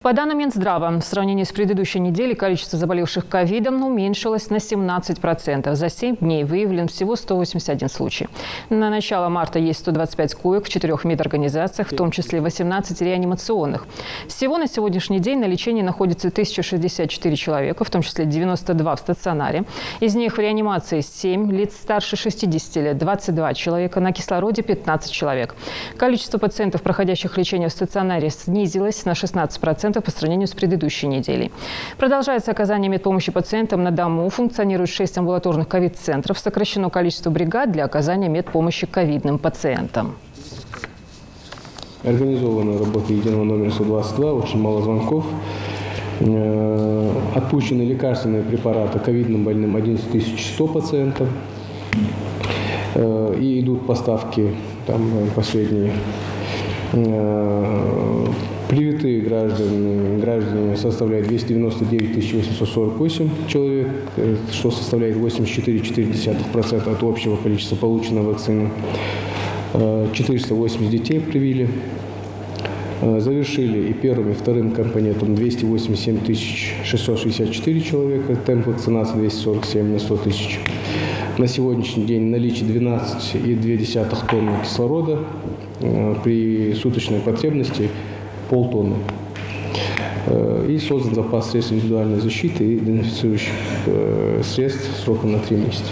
По данным Минздрава, в сравнении с предыдущей неделей количество заболевших ковидом уменьшилось на 17%. За 7 дней выявлен всего 181 случай. На начало марта есть 125 коек в 4 медорганизациях, в том числе 18 реанимационных. Всего на сегодняшний день на лечении находится 1064 человека, в том числе 92 в стационаре. Из них в реанимации 7, лиц старше 60 лет 22 человека, на кислороде 15 человек. Количество пациентов, проходящих лечение в стационаре, снизилось на 16% по сравнению с предыдущей неделей. Продолжается оказание медпомощи пациентам на дому. Функционирует 6 амбулаторных ковид-центров. Сокращено количество бригад для оказания медпомощи ковидным пациентам. Организована работа единого номера 122, очень мало звонков. Отпущены лекарственные препараты ковидным больным 11 100 пациентов. И идут поставки, там последние. Привитые граждане составляют 299 848 человек, что составляет 84,4% от общего количества полученной вакцины. 480 детей привили. Завершили и первым, и вторым компонентом 287 664 человека, темп вакцинации 247 на 100 тысяч. На сегодняшний день наличие 12,2 тонны кислорода при суточной потребности полтонны. И создан запас средств индивидуальной защиты и дезинфицирующих средств сроком на 3 месяца.